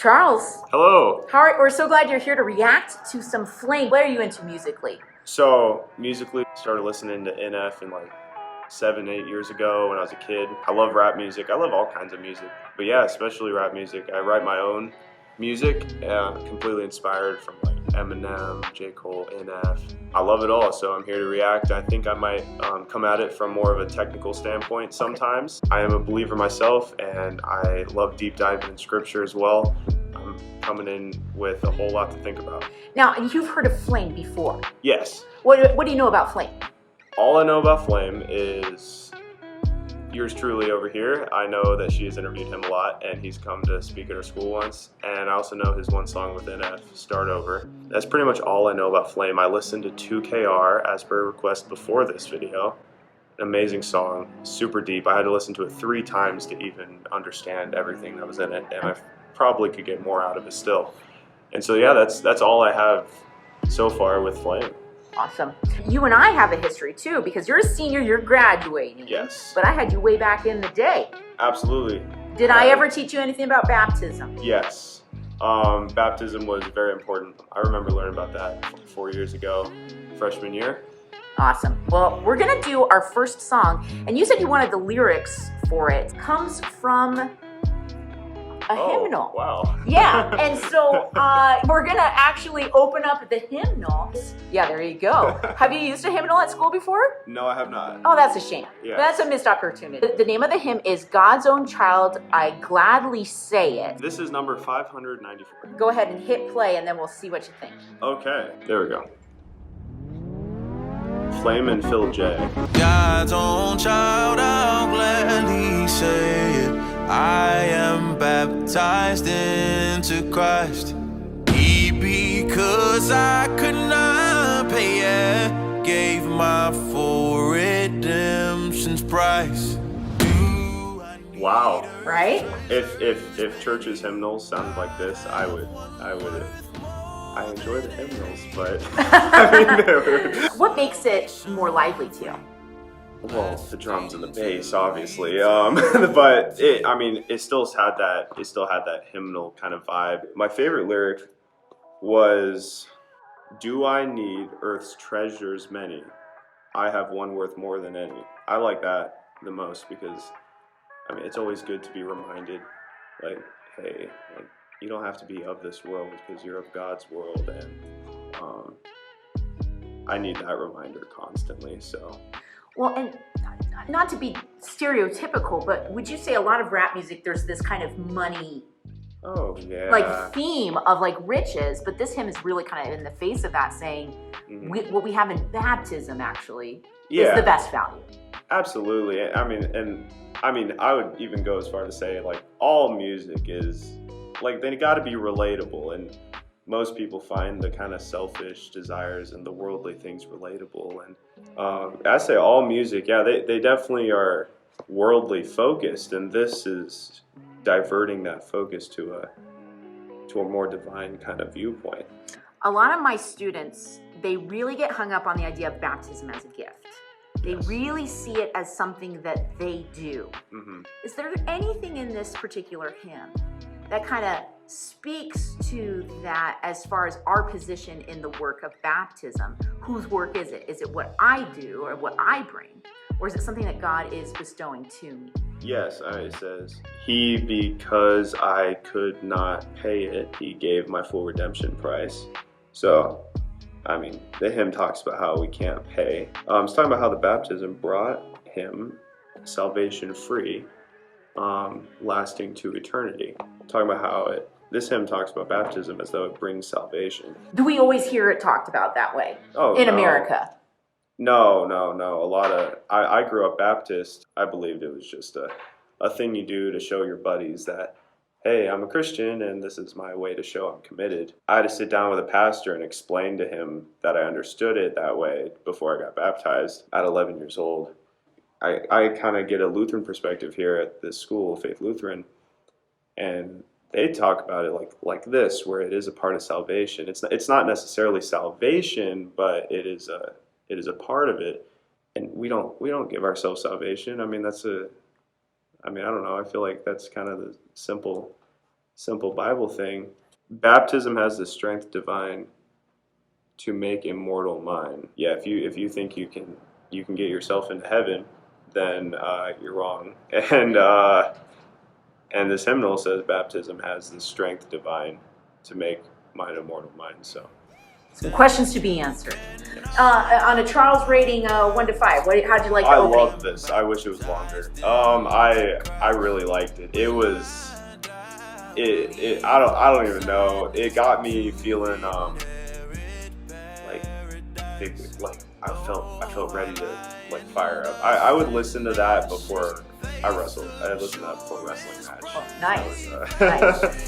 Charles. Hello. We're so glad you're here to react to some Flame. What are you into musically? So, musically, started listening to NF in like 7, 8 years ago when I was a kid. I love rap music. I love all kinds of music. But yeah, especially rap music. I write my own music, completely inspired from like Eminem, J. Cole, NF. I love it all, so I'm here to react. I think I might come at it from more of a technical standpoint sometimes. I am a believer myself, and I love deep diving in scripture as well. I'm coming in with a whole lot to think about. Now, you've heard of Flame before. Yes. What do you know about Flame? All I know about Flame is yours truly over here. I know that she has interviewed him a lot, and he's come to speak at her school once. And I also know his one song with NF, Start Over. That's pretty much all I know about Flame. I listened to 2KR as per request before this video. An amazing song, super deep. I had to listen to it 3 times to even understand everything that was in it, and I probably could get more out of it still. And so yeah, that's all I have so far with Flame. Awesome. You and I have a history too, because you're a senior, you're graduating. Yes. But I had you way back in the day. Absolutely. Did I ever teach you anything about baptism? Yes. Baptism was very important. I remember learning about that 4 years ago, freshman year. Awesome. Well, we're gonna do our first song, and you said you wanted the lyrics for it. It comes from a hymnal. Wow. Yeah, and so we're gonna actually open up the hymnal. Yeah, there you go. Have you used a hymnal at school before? No, I have not. Oh, that's a shame. Yeah. That's a missed opportunity. The name of the hymn is God's Own Child, I Gladly Say It. This is number 594. Go ahead and hit play, and then we'll see what you think. Okay, there we go. Flame and Phil J. God's own child, I'll gladly say it. I am baptized into Christ. He, because I could not pay it, gave my full redemption's price. Wow. Right? If churches' hymnals sounded like this, I enjoy the hymnals, but I mean, What makes it more lively to you? well, the drums and the bass, obviously. But it still had that hymnal kind of vibe. My favorite lyric was, "Do I need earth's treasures many? I have one worth more than any." I like that the most because, I mean, it's always good to be reminded, like, hey, like, you don't have to be of this world because you're of God's world, and I need that reminder constantly. So. Well, and not to be stereotypical, but would you say a lot of rap music, there's this kind of money, like theme of like riches, but this hymn is really kind of in the face of that, saying what we have in baptism actually is the best value. Absolutely. I mean, I would even go as far to say like all music is like, they got to be relatable, and most people find the kind of selfish desires and the worldly things relatable. And I say all music, yeah, they definitely are worldly focused, and this is diverting that focus to a more divine kind of viewpoint. A lot of my students, they really get hung up on the idea of baptism as a gift. They really see it as something that they do. Is there anything in this particular hymn that kind of speaks to that as far as our position in the work of baptism? Whose work is it? Is it what I do or what I bring? Or is it something that God is bestowing to me? Yes, it says, "He, because I could not pay it, he gave my full redemption price." So, I mean, the hymn talks about how we can't pay. It's talking about how the baptism brought him salvation free, lasting to eternity. Talking about how this hymn talks about baptism as though it brings salvation. Do we always hear it talked about that way in America? No. I grew up Baptist. I believed it was just a thing you do to show your buddies that, hey, I'm a Christian and this is my way to show I'm committed. I had to sit down with a pastor and explain to him that I understood it that way before I got baptized at 11 years old. I kind of get a Lutheran perspective here at this school, Faith Lutheran, and they talk about it like this, where it is a part of salvation. It's not necessarily salvation, but it is a part of it, and we don't give ourselves salvation. I mean, I don't know. I feel like that's kind of the simple simple Bible thing. Baptism has the strength divine to make immortal mine. Yeah, if you think you can get yourself into heaven, then you're wrong. And this hymnal says baptism has the strength divine to make mine immortal mine. So some questions to be answered. On a Charles rating, 1 to 5, how'd you like the I opening? love this. I wish it was longer. I really liked it. It was. I don't even know. It got me feeling like I felt ready to like fire up. I would listen to that before I wrestled. I listened to that before a wrestling match. Oh, nice. That was, Nice.